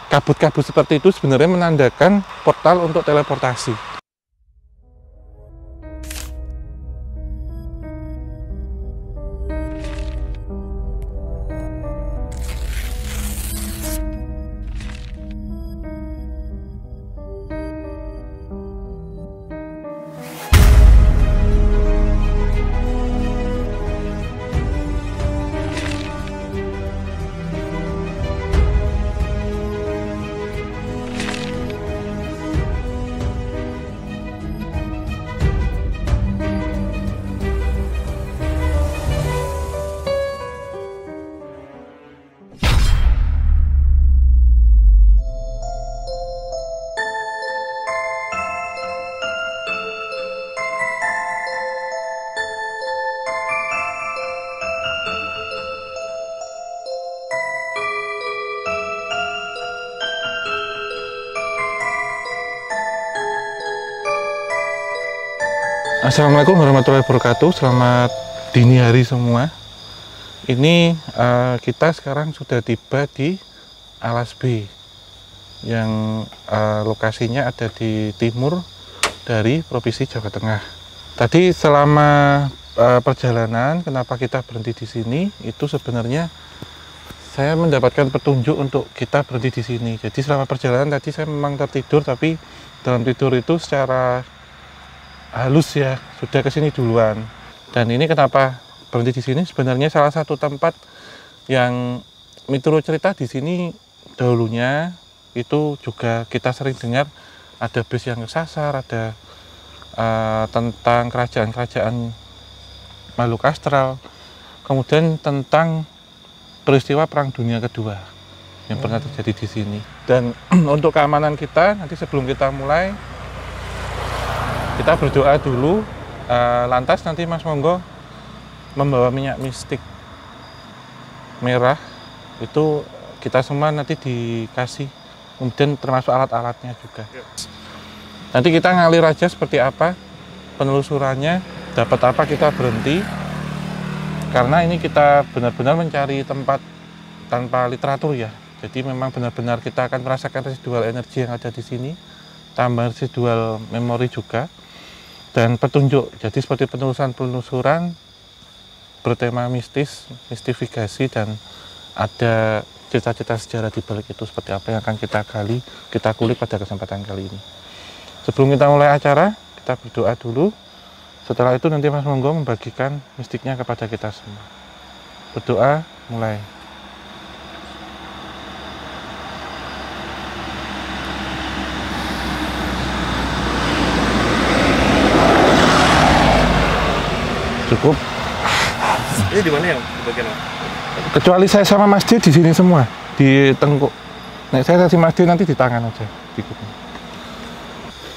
kabut-kabut seperti itu sebenarnya menandakan portal untuk teleportasi. Assalamualaikum warahmatullahi wabarakatuh. Selamat dini hari semua. Ini kita sekarang sudah tiba di Alas B yang lokasinya ada di timur dari Provinsi Jawa Tengah. Tadi selama perjalanan, kenapa kita berhenti di sini? Itu sebenarnya saya mendapatkan petunjuk untuk kita berhenti di sini. Jadi selama perjalanan tadi saya memang tertidur, tapi dalam tidur itu secara halus ya, sudah ke sini duluan. Dan ini kenapa berhenti di sini? Sebenarnya salah satu tempat yang miturut cerita di sini dahulunya itu juga kita sering dengar ada bus yang kesasar, ada tentang kerajaan-kerajaan makhluk astral, kemudian tentang peristiwa Perang Dunia Kedua yang pernah terjadi di sini. Dan untuk keamanan kita, nanti sebelum kita mulai, kita berdoa dulu, lantas nanti Mas Monggo membawa minyak mistik merah, itu kita semua nanti dikasih, kemudian termasuk alat-alatnya juga. Nanti kita ngalir aja seperti apa penelusurannya, dapat apa kita berhenti, karena ini kita benar-benar mencari tempat tanpa literatur ya, jadi memang benar-benar kita akan merasakan residual energi yang ada di sini, tambah residual memori juga, dan petunjuk. Jadi seperti penelusuran bertema mistis, mistifikasi, dan ada cerita-cerita sejarah di balik itu seperti apa yang akan kita gali, kita kulik pada kesempatan kali ini. Sebelum kita mulai acara, kita berdoa dulu. Setelah itu nanti Mas Monggo membagikan mistiknya kepada kita semua. Berdoa, mulai. Cukup. Ini di mana yang di bagian apa? Kecuali saya sama Mas D di sini semua, di tengkuk. Nah, saya kasih Mas D nanti di tangan aja.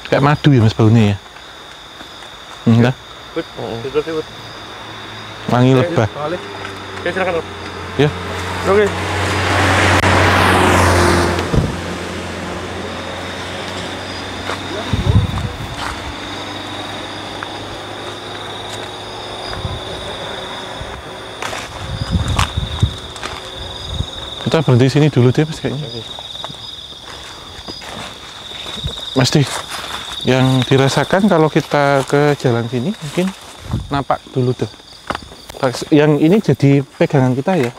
Kayak madu ya Mas baunya ya. Enggak. Wangi lebah. Oke, silakan. Ya. Oke. Kita berhenti sini dulu deh Mas kayaknya. Mas D, yang dirasakan kalau kita ke jalan sini mungkin napak dulu tuh. Yang ini jadi pegangan kita ya.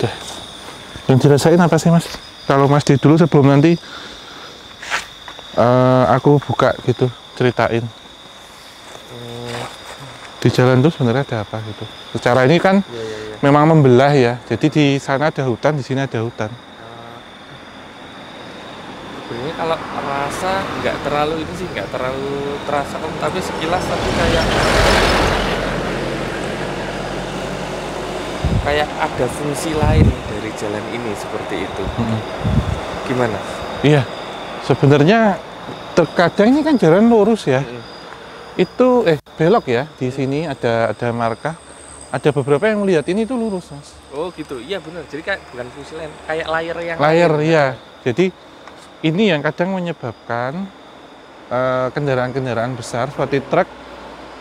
Udah. Yang dirasain apa sih Mas? Kalau Mas D dulu sebelum nanti aku buka gitu, ceritain. Di jalan itu sebenarnya ada apa gitu. Secara ini kan memang membelah ya. Jadi di sana ada hutan, di sini ada hutan. Sebenarnya kalau rasa nggak terlalu ini sih, nggak terlalu terasa, tapi sekilas tapi kayak ada fungsi lain dari jalan ini seperti itu. Gimana? Iya. Sebenarnya terkadang ini kan jalan lurus ya. Itu belok ya, di sini ada marka, ada beberapa yang melihat ini tuh lurus Mas. Oh gitu, iya benar. Jadi kayak bukan fungsi lain, kayak layar yang layar lain, ya. Jadi ini yang kadang menyebabkan kendaraan-kendaraan besar seperti truk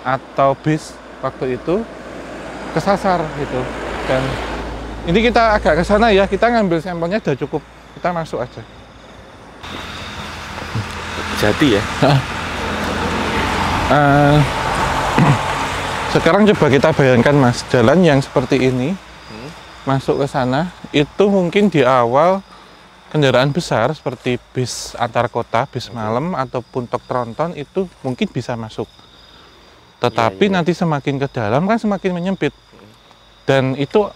atau bis waktu itu kesasar gitu. Dan ini kita agak ke sana ya, kita ngambil sampelnya udah cukup, kita masuk aja. Jadi ya. Sekarang coba kita bayangkan Mas, jalan yang seperti ini masuk ke sana, itu mungkin di awal kendaraan besar seperti bis antar kota, bis malam ataupun truk tronton itu mungkin bisa masuk. Tetapi nanti semakin ke dalam kan semakin menyempit. Dan itu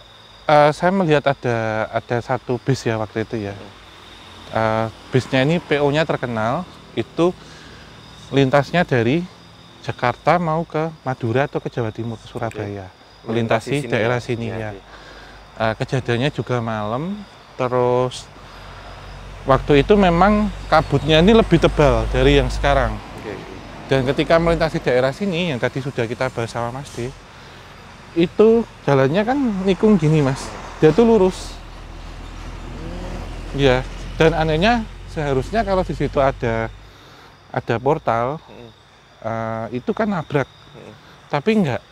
saya melihat ada satu bis ya waktu itu ya. Bisnya ini PO-nya terkenal, itu lintasnya dari Jakarta mau ke Madura atau ke Jawa Timur, ke Surabaya. Melintasi daerah sini ya. Kejadiannya juga malam, terus waktu itu memang kabutnya ini lebih tebal dari yang sekarang. Dan ketika melintasi daerah sini, yang tadi sudah kita bahas sama Mas D, itu jalannya kan nikung gini Mas, dia tuh lurus. Ya, dan anehnya seharusnya kalau di situ ada portal, itu kan nabrak, tapi enggak.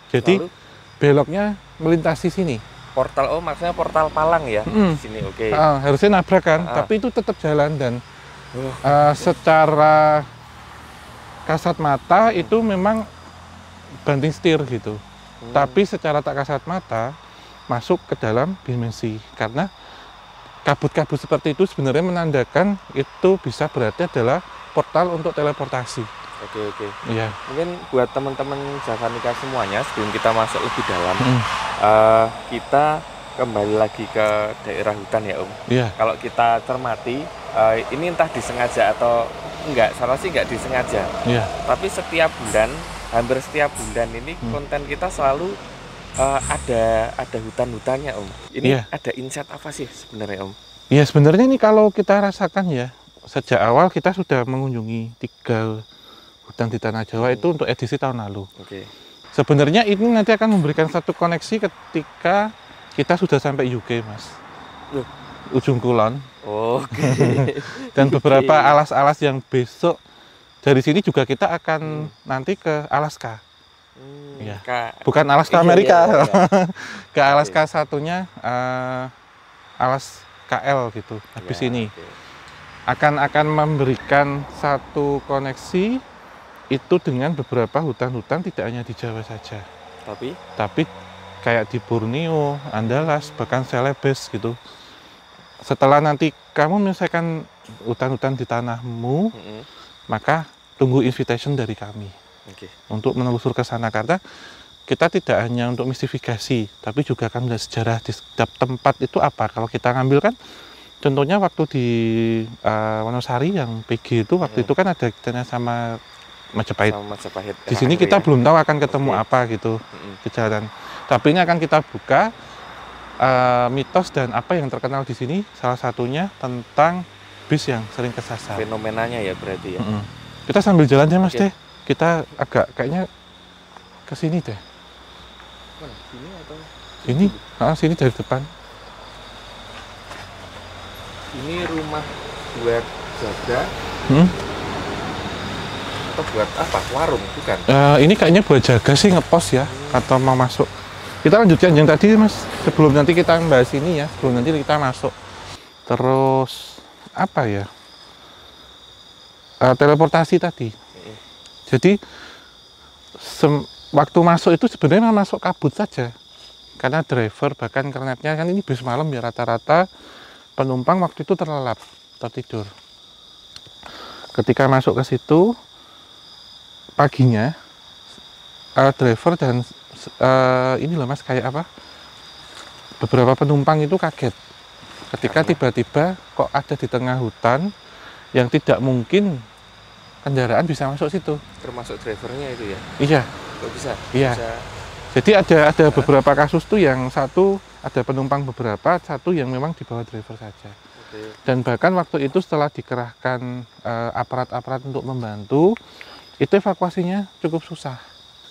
Jadi lalu beloknya melintasi sini. Portal, oh maksudnya portal palang ya? Di sini, oke. Harusnya nabrak kan, tapi itu tetap jalan dan secara kasat mata itu memang banting setir gitu. Tapi secara tak kasat mata masuk ke dalam dimensi, karena kabut-kabut seperti itu sebenarnya menandakan itu bisa berarti adalah portal untuk teleportasi. Oke. Iya. Mungkin buat teman-teman Javanica semuanya, sebelum kita masuk lebih dalam, kita kembali lagi ke daerah hutan ya Om. Iya. Kalau kita cermati, ini entah disengaja atau enggak, salah sih enggak disengaja. Iya. Tapi setiap bulan, hampir setiap bulan ini konten kita selalu ada hutan-hutannya Om. Ini ada insight apa sih sebenarnya Om? Iya sebenarnya ini kalau kita rasakan ya, sejak awal kita sudah mengunjungi 3 hutan di Tanah Jawa itu untuk edisi tahun lalu. Sebenarnya ini nanti akan memberikan satu koneksi ketika kita sudah sampai UK Mas. Ujung Kulon. Dan beberapa alas-alas yang besok dari sini juga kita akan nanti ke Alaska. Ya. Bukan Alaska Amerika. Ke Alaska satunya alas KL gitu. Habis ini akan memberikan satu koneksi itu dengan beberapa hutan-hutan, tidak hanya di Jawa saja. Tapi kayak di Borneo, Andalas, bahkan Celebes gitu. Setelah nanti kamu menyelesaikan hutan-hutan di tanahmu, maka tunggu invitation dari kami untuk menelusur ke sana, karena kita tidak hanya untuk mistifikasi, tapi juga akan melihat sejarah di setiap tempat itu apa. Kalau kita ngambil kan, contohnya waktu di Wonosari yang PG itu, waktu itu kan ada kaitannya sama Majapahit. Di sini kita belum tahu akan ketemu apa gitu kejahatan. Tapi ini akan kita buka mitos dan apa yang terkenal di sini. Salah satunya tentang bis yang sering kesasar. Fenomenanya ya berarti ya. Kita sambil jalan ya Mas deh. Kita agak kayaknya ke sini deh. Sini atau? Sini, sini dari depan. Ini rumah buat jaga. Atau buat apa? Warung, bukan? Ini kayaknya buat jaga sih, ngepos ya, atau mau masuk. Kita lanjutkan yang tadi Mas, sebelum nanti kita bahas ini ya, sebelum nanti kita masuk. Terus apa ya? Teleportasi tadi. Jadi waktu masuk itu sebenarnya masuk kabut saja, karena driver bahkan kernetnya kan ini bis malam ya, rata-rata penumpang waktu itu tertidur. Ketika masuk ke situ paginya, driver dan ini loh Mas, kayak apa, beberapa penumpang itu kaget ketika tiba-tiba kok ada di tengah hutan yang tidak mungkin kendaraan bisa masuk situ. Termasuk drivernya itu ya? Iya. Kok bisa? Iya. Jadi ada beberapa kasus tuh, yang satu ada penumpang beberapa, satu yang memang di bawah driver saja. Dan bahkan waktu itu setelah dikerahkan aparat-aparat untuk membantu, itu evakuasinya cukup susah.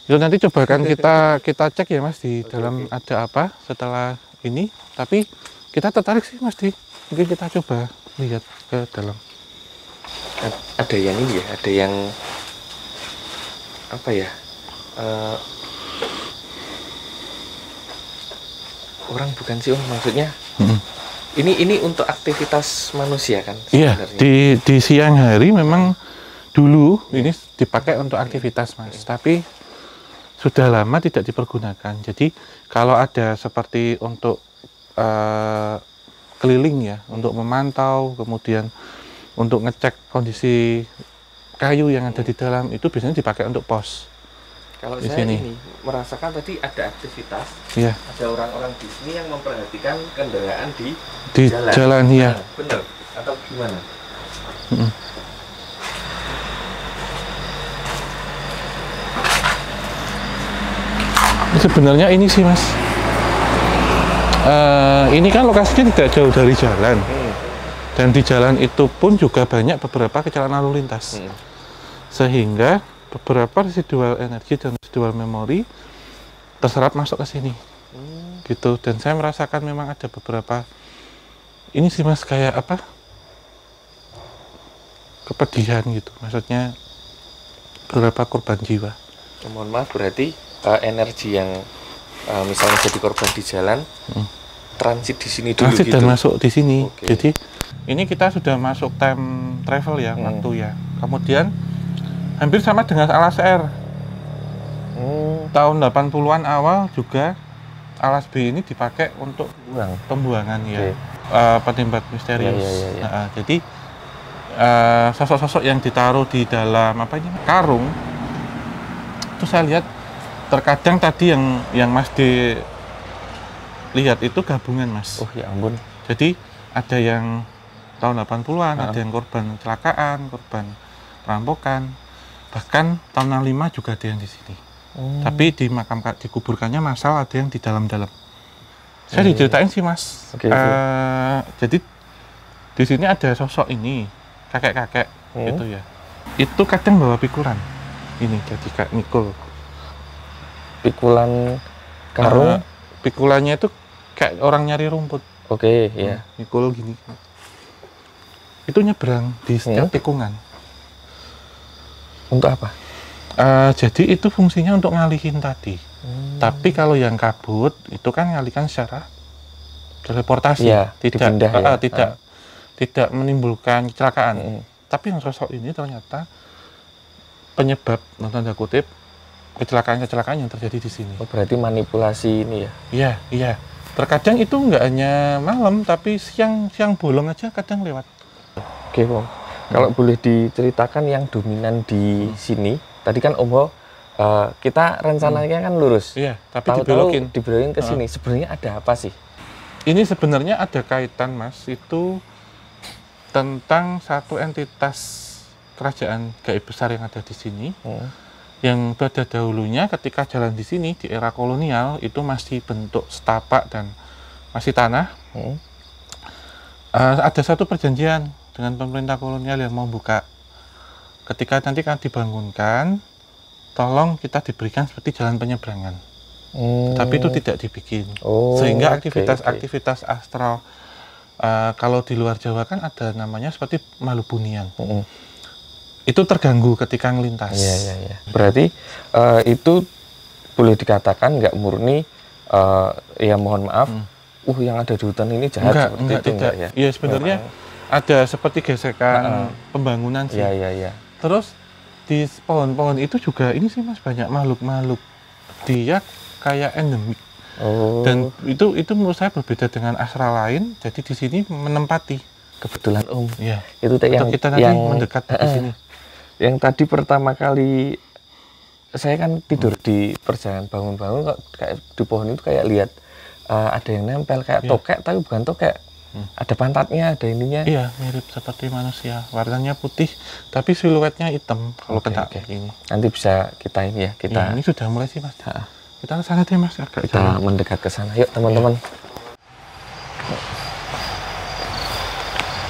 Itu nanti coba kan kita cek ya Mas di dalam ada apa setelah ini. Tapi kita tertarik sih Mas mungkin kita coba lihat ke dalam. Ada yang ini ya, ada yang apa ya? orang bukan sih Om, maksudnya ini untuk aktivitas manusia kan Iya, sebenarnya. di siang hari memang dulu ini dipakai untuk aktivitas Mas, tapi sudah lama tidak dipergunakan. Jadi kalau ada seperti untuk keliling ya, untuk memantau, kemudian untuk ngecek kondisi kayu yang ada di dalam, itu biasanya dipakai untuk pos. Kalau di saya sini. ini merasakan tadi ada aktivitas, Iya. ada orang-orang di sini yang memperhatikan kendaraan di jalan ya. Nah, bener atau gimana? Sebenarnya ini sih Mas, ini kan lokasinya tidak jauh dari jalan, dan di jalan itu pun juga banyak beberapa kecelakaan lalu lintas, sehingga beberapa residual energi dan residual memori terserap masuk ke sini, gitu. Dan saya merasakan memang ada beberapa ini sih Mas, kayak apa, kepedihan gitu, maksudnya beberapa korban jiwa. Mohon maaf, berarti energi yang misalnya jadi korban di jalan transit di sini dulu transit gitu. Dan masuk di sini. Okay. Jadi ini kita sudah masuk time travel ya, waktu ya. Kemudian hampir sama dengan Alas R. Tahun 80-an awal juga Alas B ini dipakai untuk pembuangan ya. Penembak misterius. Jadi sosok-sosok yang ditaruh di dalam apa ini karung itu saya lihat terkadang tadi yang Mas D lihat itu gabungan Mas. Oh ya ampun. Jadi ada yang tahun 80-an, ada yang korban kecelakaan, korban perampokan, bahkan tahun 65 juga ada yang di sini. Tapi dikuburkannya massal, ada yang di dalam-dalam. Saya diceritain sih Mas. Jadi di sini ada sosok ini, kakek-kakek gitu ya. Itu kadang bawa pikulan. Ini jadi kayak mikul. Pikulan karung. Pikulannya itu kayak orang nyari rumput. Ya. Mikul gini. Itu nyebrang di setiap tikungan. Untuk apa? Jadi itu fungsinya untuk ngalihin tadi. Tapi kalau yang kabut itu kan ngalihkan secara teleportasi, tidak menimbulkan kecelakaan. Tapi yang sosok ini ternyata penyebab, tanda kutip, kecelakaan-kecelakaan yang terjadi di sini. Oh, berarti manipulasi ini ya? Iya. Terkadang itu nggak hanya malam, tapi siang bolong aja kadang lewat. Oke, Om. Kalau boleh diceritakan yang dominan di sini, tadi kan Om kita rencananya kan lurus. Iya, tapi dibelokin ke sini. Sebenarnya ada apa sih? Ini sebenarnya ada kaitan, Mas. Itu tentang satu entitas kerajaan gaib besar yang ada di sini. Yang pada dahulunya ketika jalan di sini di era kolonial itu masih bentuk setapak dan masih tanah. Ada satu perjanjian dengan pemerintah kolonial yang mau buka. Ketika nanti kan dibangunkan, tolong kita diberikan seperti jalan penyeberangan. Tapi itu tidak dibikin. Sehingga aktivitas astral kalau di luar Jawa kan ada namanya seperti makhluk bunian. Itu terganggu ketika ngelintas. Iya. Berarti itu boleh dikatakan nggak murni, ya mohon maaf, yang ada di hutan ini jahat enggak, tidak. Ya? Iya, sebenarnya ada seperti gesekan pembangunan sih. Iya. Terus di pohon-pohon itu juga ini sih Mas, banyak makhluk-makhluk. Dia kayak endemik. Dan itu menurut saya berbeda dengan astral lain. Jadi di sini menempati. Kebetulan Om. Iya. Itu kita nanti mendekat di sini. Yang tadi pertama kali saya kan tidur di perjalanan bangun-bangun kok kayak di pohon itu kayak lihat ada yang nempel kayak tokek, tapi bukan tokek. Ada pantatnya, ada ininya. Iya, mirip seperti manusia. Warnanya putih, tapi siluetnya hitam kalau kena ini. Nanti bisa kita ini ya, kita. Ini sudah mulai sih Mas. Kita ke sana deh Mas. Kita mendekat ke sana. Yuk teman-teman.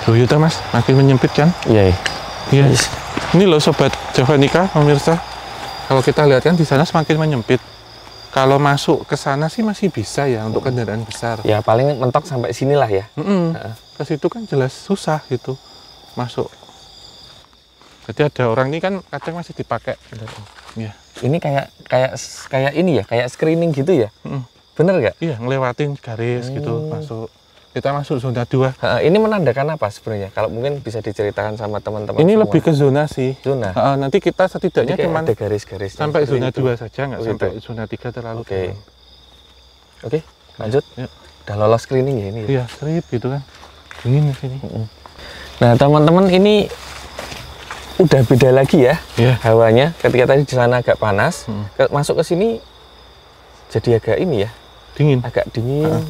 Tuh yuk Mas, makin menyempit kan? Iya. Ini loh Sobat Javanica, pemirsa. Kalau kita lihat kan di sana semakin menyempit. Kalau masuk ke sana sih masih bisa ya untuk kendaraan besar. Ya paling mentok sampai sinilah ya. Ke situ kan jelas susah gitu masuk. Jadi ada orang ini kan kadang masih dipakai. Ya. Ini kayak ini ya, kayak screening gitu ya. Bener nggak? Iya, ngelewatin garis gitu masuk. Kita masuk zona 2. Ini menandakan apa sebenarnya? Kalau mungkin bisa diceritakan sama teman-teman. Ini semua. lebih ke zona sih. Zona. Nanti kita setidaknya cuma ada garis-garis sampai zona itu. 2 saja, nggak Oh, sampai gitu. zona 3 terlalu. Oke, lanjut. Ya. Udah lolos screening ya ini. Iya, strip gitu kan. Dingin di sini. Nah, teman-teman, ini udah beda lagi ya Iya. hawanya. Ketika tadi di sana agak panas, masuk ke sini jadi agak ini ya, Dingin. agak dingin.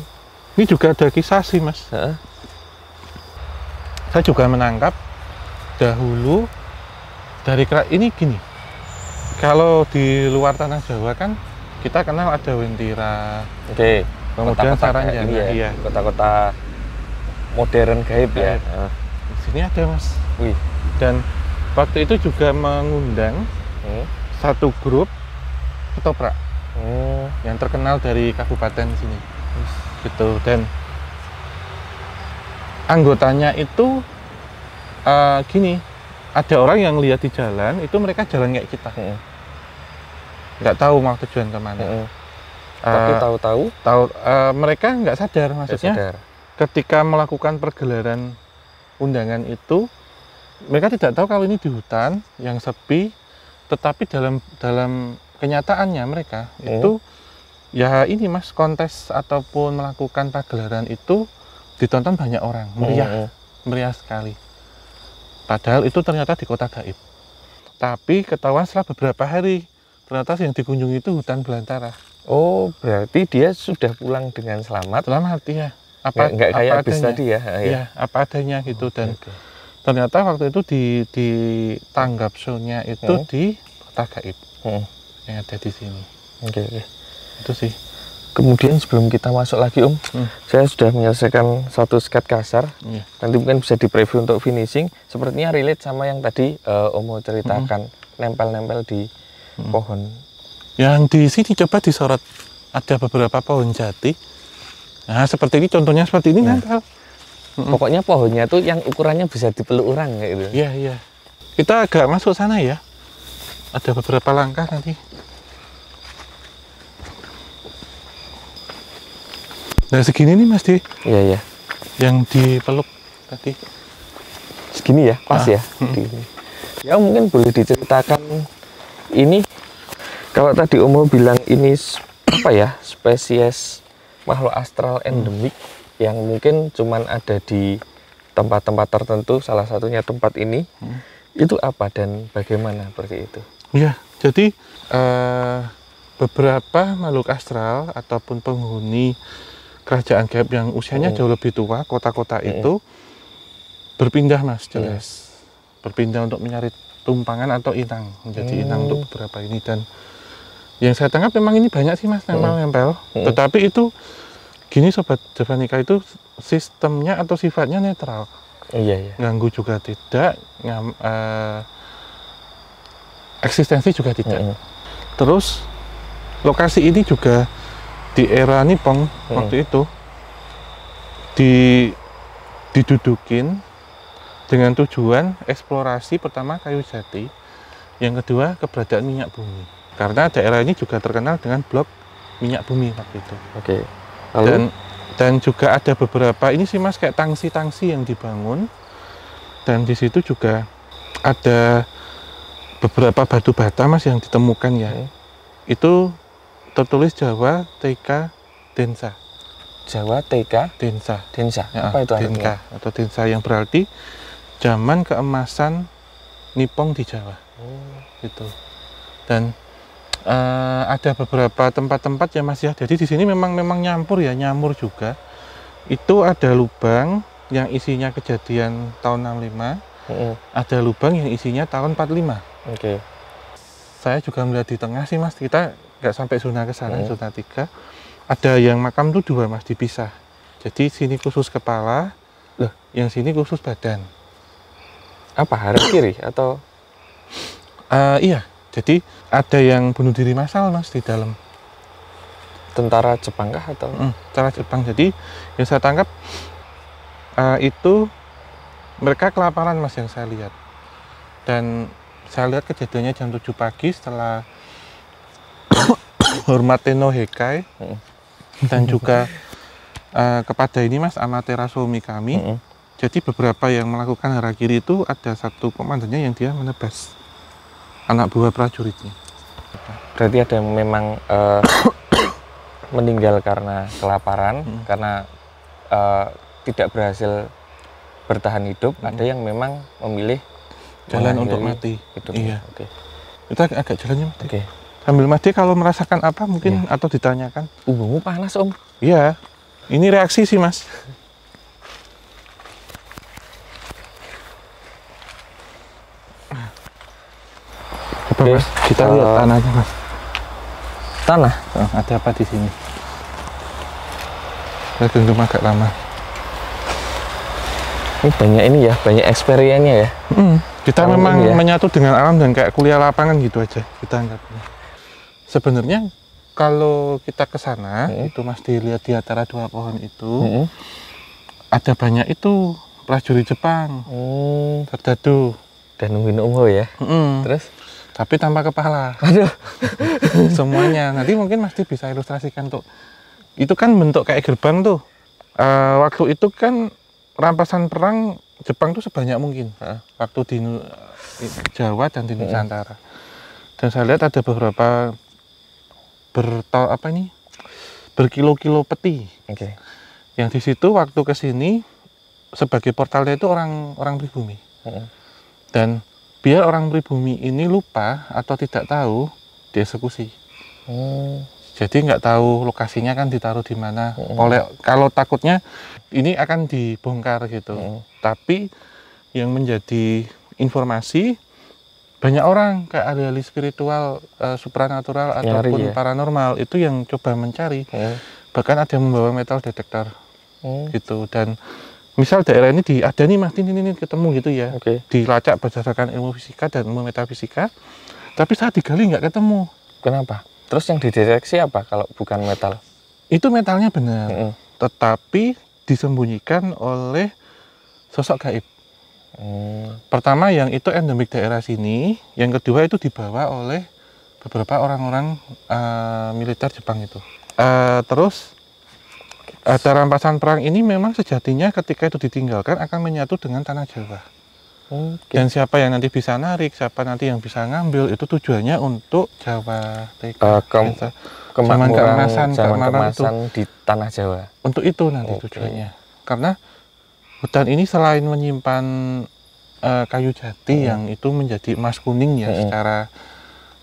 Ini juga ada kisah sih, Mas. Saya juga menangkap dahulu dari ini gini. Kalau di luar tanah Jawa kan kita kenal ada Wentira. Oke. Kemudian Kota-kota Saranjana, ini ya, iya. kota-kota modern gaib ya. Di sini ada, Mas. Wih. Dan waktu itu juga mengundang satu grup ketoprak yang terkenal dari kabupaten sini. Gitu. Dan anggotanya itu gini, ada orang yang lihat di jalan itu mereka jalan kayak kita, nggak tahu mau tujuan kemana. Tapi tahu mereka nggak sadar, maksudnya ketika melakukan pergelaran undangan itu mereka tidak tahu kalau ini di hutan yang sepi, tetapi dalam kenyataannya mereka itu ya ini, Mas, kontes ataupun melakukan pagelaran itu ditonton banyak orang, meriah sekali. Padahal itu ternyata di kota gaib. Tapi ketahuan setelah beberapa hari, ternyata yang dikunjungi itu hutan belantara. Oh, berarti dia sudah pulang dengan selamat. Selamat, ya. Nggak kayak habis tadi ya? Iya, apa adanya gitu. Dan ternyata waktu itu ditanggap show-nya itu di kota gaib yang ada di sini. Oke. Itu sih. Kemudian sebelum kita masuk lagi, Om, saya sudah menyelesaikan satu sketch kasar. Nanti mungkin bisa di preview untuk finishing. Sepertinya relate sama yang tadi Om mau ceritakan, nempel-nempel di pohon. Yang di sini coba disorot, ada beberapa pohon jati. Nah, seperti ini, contohnya seperti ini nempel. Pokoknya pohonnya tuh yang ukurannya bisa dipeluk orang kayak gitu. Iya, iya. Kita agak masuk sana ya. Ada beberapa langkah nanti. Nah, segini nih, Mas, Di. Iya, iya. Yang dipeluk tadi. Segini ya, pas ya. Ya, mungkin boleh diceritakan ini. Kalau tadi Om bilang ini apa ya, spesies makhluk astral endemik yang mungkin cuman ada di tempat-tempat tertentu, salah satunya tempat ini. Itu apa dan bagaimana seperti itu? Ya, jadi beberapa makhluk astral ataupun penghuni kerajaan gaib yang usianya jauh lebih tua, kota-kota itu berpindah, Mas, jelas. Berpindah untuk mencari tumpangan atau inang, menjadi inang untuk beberapa ini. Dan yang saya tangkap memang ini banyak sih, Mas, nempel-nempel. Tetapi itu gini, Sobat Javanica, itu sistemnya atau sifatnya netral. Iya, iya. Ganggu juga tidak, eksistensi juga tidak. Terus lokasi ini juga di era Nippon waktu itu didudukin dengan tujuan eksplorasi, pertama kayu jati, yang kedua keberadaan minyak bumi. Karena daerah ini juga terkenal dengan blok minyak bumi waktu itu. Oke. Lalu? Dan juga ada beberapa ini sih, Mas, kayak tangsi-tangsi yang dibangun. Dan di situ juga ada beberapa batu bata, Mas, yang ditemukan ya. Itu tertulis Jawa TK Densa. Jawa TK Densa. Densa. Ya, apa itu Denka artinya? atau Densa, yang berarti zaman keemasan Nippon di Jawa. Gitu. Dan ada beberapa tempat-tempat yang masih ada. Jadi di sini memang nyampur ya, nyamur juga. Itu ada lubang yang isinya kejadian tahun 65. Ada lubang yang isinya tahun 45. Oke. Saya juga melihat di tengah sih, Mas, kita nggak sampai zona ke sana, zona 3. Ada yang makam tuh 2, Mas, dipisah. Jadi sini khusus kepala, yang sini khusus badan. Apa, harap kiri atau? Iya, jadi ada yang bunuh diri massal, Mas, di dalam. Tentara Jepang kah atau? Tentara Jepang. Jadi yang saya tangkap itu mereka kelaparan, Mas, yang saya lihat. Dan saya lihat kejadiannya jam 7 pagi setelah Hormate no Hekai. Dan juga kepada ini Mas Amaterasu Mikami. Jadi beberapa yang melakukan harakiri itu ada satu komandannya yang dia menebas anak buah prajuritnya. Berarti ada yang memang meninggal karena kelaparan, karena tidak berhasil bertahan hidup. Ada yang memang memilih jalan untuk mati. Hidup. Iya. Oke. Kita agak jalannya mati. Oke. Sambil mati kalau merasakan apa mungkin atau ditanyakan. Punggungmu panas Om. Iya. Ini reaksi sih Mas. Coba Mas, kita lihat tanahnya Mas. Tanah? Ada apa di sini? Saya gendum agak lama. Ini banyak ini ya, banyak experience-nya ya. Kita memang menyatu dengan alam dan kayak kuliah lapangan gitu aja kita anggapnya. Sebenarnya kalau kita ke sana itu Mas dilihat di antara dua pohon itu ada banyak itu prajurit Jepang terdadu dan nungguin Om Ho ya. Terus tapi tanpa kepala. Aduh. Semuanya. Nanti mungkin Mas bisa ilustrasikan tuh. Itu kan bentuk kayak gerbang tuh. Waktu itu kan rampasan perang Jepang tuh sebanyak mungkin. Waktu di Jawa dan di Nusantara. Dan saya lihat ada beberapa berkilo-kilo peti. Yang di situ waktu ke sini sebagai portalnya itu orang pribumi. Dan biar orang pribumi ini lupa atau tidak tahu, dieksekusi. Jadi nggak tahu lokasinya kan ditaruh di mana. Kalau takutnya ini akan dibongkar gitu. Tapi yang menjadi informasi banyak orang kayak ahli spiritual, supranatural ataupun paranormal itu yang coba mencari. Bahkan ada yang membawa metal detektor gitu. Dan misal daerah ini ada nih Mas, ini ketemu gitu ya. Dilacak berdasarkan ilmu fisika dan ilmu metafisika. Tapi saat digali nggak ketemu. Kenapa? Terus yang dideteksi apa kalau bukan metal? Itu metalnya benar, tetapi disembunyikan oleh sosok gaib. Pertama yang itu endemik daerah sini, yang kedua itu dibawa oleh beberapa orang-orang militer Jepang itu. Terus ada rampasan perang ini memang sejatinya ketika itu ditinggalkan akan menyatu dengan tanah Jawa. Dan siapa yang nanti bisa narik, siapa nanti yang bisa ngambil, itu tujuannya untuk Jawa kemakmuran di tanah Jawa. Untuk itu nanti tujuannya. Karena hutan ini selain menyimpan kayu jati yang itu menjadi emas kuning ya secara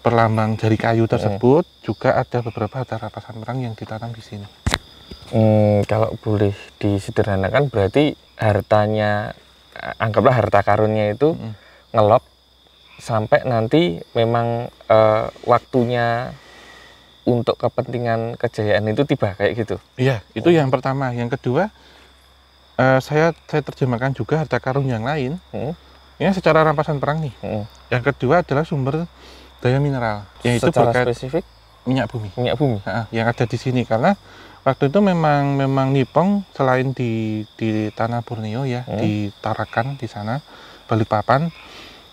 perlambang dari kayu tersebut, juga ada beberapa rampasan perang yang ditanam di sini. Kalau boleh disederhanakan berarti hartanya, anggaplah harta karunnya itu ngelop sampai nanti memang waktunya untuk kepentingan kejayaan itu tiba kayak gitu. Iya, itu yang pertama. Yang kedua, saya terjemahkan juga harta karun yang lain. Ini secara rampasan perang nih. Yang kedua adalah sumber daya mineral, yaitu secara spesifik minyak bumi. Minyak bumi yang ada di sini karena waktu itu memang Nippon selain di tanah Borneo ya, di Tarakan di sana, Balikpapan,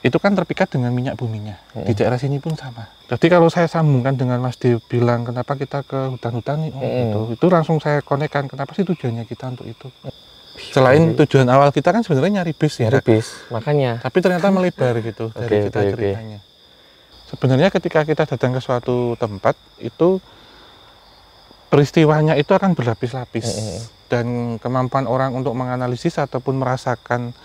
itu kan terpikat dengan minyak buminya. Di daerah sini pun sama. Jadi kalau saya sambungkan dengan Mas Dew bilang kenapa kita ke hutan-hutan nih, itu langsung saya konekkan kenapa sih tujuannya kita untuk itu. Selain tujuan awal kita kan sebenarnya nyari bis ya. Nyari bis, makanya. Tapi ternyata melebar gitu dari kita ceritanya. Sebenarnya ketika kita datang ke suatu tempat itu peristiwanya itu akan berlapis-lapis dan kemampuan orang untuk menganalisis ataupun merasakan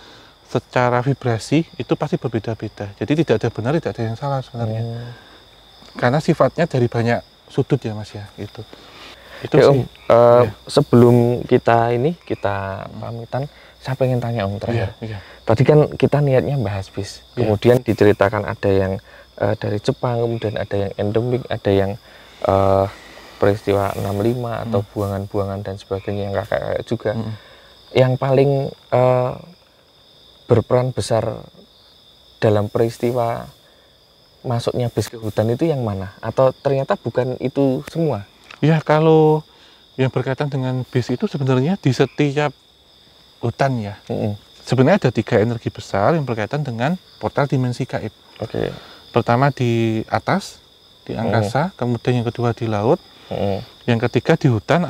secara vibrasi itu pasti berbeda-beda. Jadi tidak ada benar, tidak ada yang salah sebenarnya. Karena sifatnya dari banyak sudut ya Mas ya, gitu. Itu sih. Sebelum kita pamitan, saya pengen tanya Om terakhir. Tadi kan kita niatnya bahas bis, kemudian diceritakan ada yang dari Jepang, kemudian ada yang endemik, ada yang peristiwa 65 atau buangan-buangan dan sebagainya yang kakak juga. Yang paling berperan besar dalam peristiwa masuknya bis ke hutan itu yang mana? Atau ternyata bukan itu semua? Ya, kalau yang berkaitan dengan bis itu sebenarnya di setiap hutan ya. Sebenarnya ada 3 energi besar yang berkaitan dengan portal dimensi gaib. Pertama di atas, di angkasa, kemudian yang kedua di laut, Yang ketiga di hutan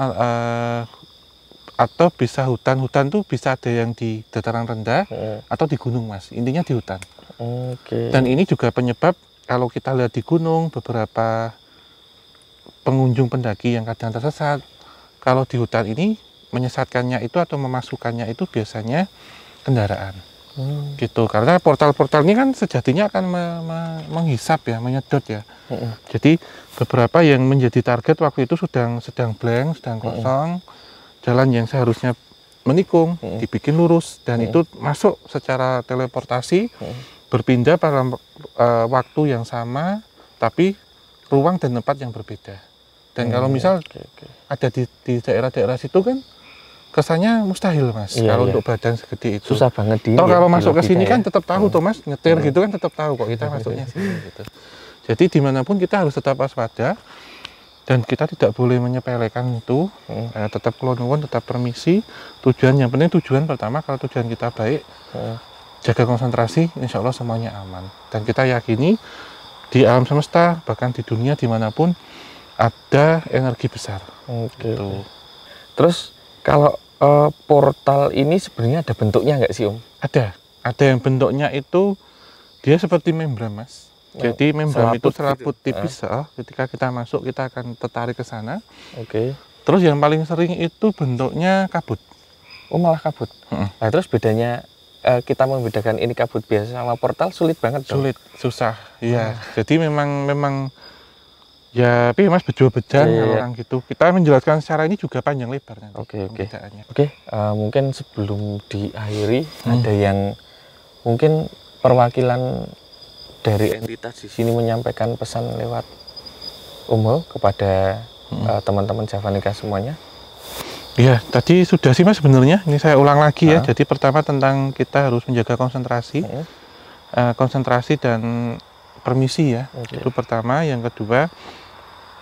atau bisa hutan tuh bisa ada yang di dataran rendah atau di gunung, Mas. Intinya di hutan. Dan ini juga penyebab kalau kita lihat di gunung beberapa pengunjung pendaki yang kadang tersesat. Kalau di hutan ini menyesatkannya itu atau memasukkannya itu biasanya kendaraan. Gitu, karena portal-portal ini kan sejatinya akan menghisap ya, menyedot ya. Jadi beberapa yang menjadi target waktu itu sedang blank, sedang kosong, jalan yang seharusnya menikung dibikin lurus dan itu masuk secara teleportasi, berpindah pada waktu yang sama tapi ruang dan tempat yang berbeda. Dan kalau misal ada di daerah-daerah situ kan kesannya mustahil, Mas. Kalau untuk badan segede itu susah banget kalau masuk ke sini kan tetap tahu tuh, Mas, nyetir gitu kan tetap tahu kok kita masuknya sini gitu. Jadi dimanapun kita harus tetap waspada dan kita tidak boleh menyepelekan itu. Tetap kelonuan, tetap permisi. Tujuan yang penting, tujuan pertama kalau tujuan kita baik, jaga konsentrasi, insya Allah semuanya aman. Dan kita yakini di alam semesta bahkan di dunia dimanapun ada energi besar. Gitu. Terus kalau portal ini sebenarnya ada bentuknya nggak sih, Om? Ada yang bentuknya itu dia seperti membran, Mas. Jadi membran itu selaput gitu. Tipis. Ketika kita masuk kita akan tertarik ke sana. Terus yang paling sering itu bentuknya kabut. Oh, malah kabut. Nah, terus bedanya kita membedakan ini kabut biasa sama portal sulit banget dong? Sulit, susah. Iya. Jadi memang ya, tapi Mas bejo-bejan orang gitu. Kita menjelaskan secara ini juga panjang lebar nanti. Oke. Mungkin sebelum diakhiri ada yang mungkin perwakilan dari entitas di sini menyampaikan pesan lewat Om kepada teman-teman Javanica semuanya. Iya, tadi sudah sih, Mas, sebenarnya. Ini saya ulang lagi ya. Jadi pertama tentang kita harus menjaga konsentrasi, konsentrasi dan permisi ya. Itu pertama. Yang kedua,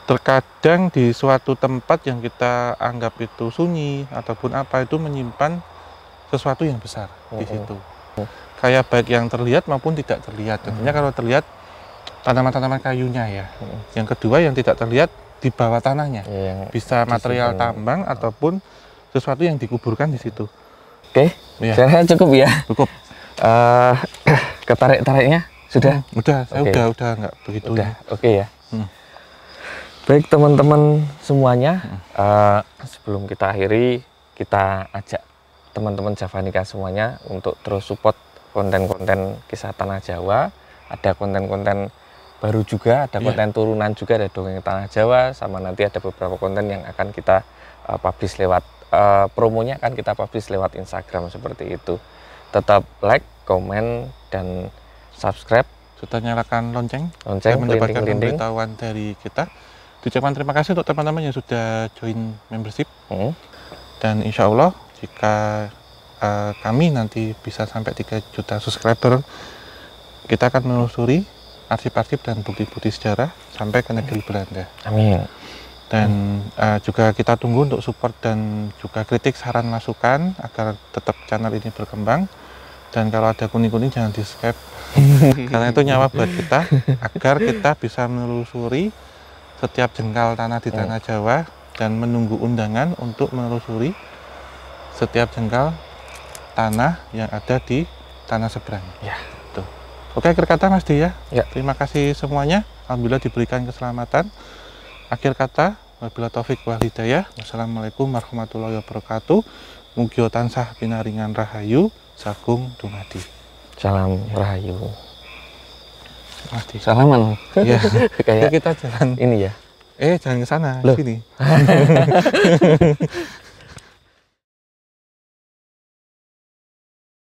terkadang di suatu tempat yang kita anggap itu sunyi ataupun apa itu menyimpan sesuatu yang besar di situ. Kayak baik yang terlihat maupun tidak terlihat. Tentunya kalau terlihat tanaman-tanaman kayunya ya. Yang kedua yang tidak terlihat di bawah tanahnya. Bisa material tambang ataupun sesuatu yang dikuburkan di situ. Oke. Saya cukup ya. Cukup. Ketarik-tariknya sudah? Udah, saya udah nggak begitu. Oke ya. Baik teman-teman semuanya, sebelum kita akhiri, kita ajak teman-teman Javanica semuanya untuk terus support konten-konten kisah Tanah Jawa. Ada konten-konten baru juga, ada konten turunan juga, ada dongeng Tanah Jawa, sama nanti ada beberapa konten yang akan kita publish lewat, promonya akan kita publish lewat Instagram seperti itu. Tetap like, komen, dan subscribe. Serta nyalakan lonceng mendapatkan pemberitahuan dari kita. Ucapan terima kasih untuk teman-teman yang sudah join membership. Dan insya Allah jika kami nanti bisa sampai 3 juta subscriber, kita akan menelusuri arsip-arsip dan bukti-bukti sejarah sampai ke negeri Belanda. Amin. Dan juga kita tunggu untuk support dan juga kritik, saran, masukan agar tetap channel ini berkembang. Dan kalau ada kuning-kuning jangan di subscribe karena itu nyawa buat kita, agar kita bisa menelusuri setiap jengkal tanah di Tanah Jawa dan menunggu undangan untuk menelusuri setiap jengkal tanah yang ada di tanah seberang. Tuh. Oke, akhir kata Mas Di ya. Terima kasih semuanya. Alhamdulillah diberikan keselamatan. Akhir kata, wabillahi taufik wal hidayah. Wassalamualaikum warahmatullahi wabarakatuh. Mugi tansah pinaringan rahayu sagung dumadi. Salam rahayu. Mas Di. Salaman. Ya. Kayak kita jalan ini ya. Jangan ke sana, sini.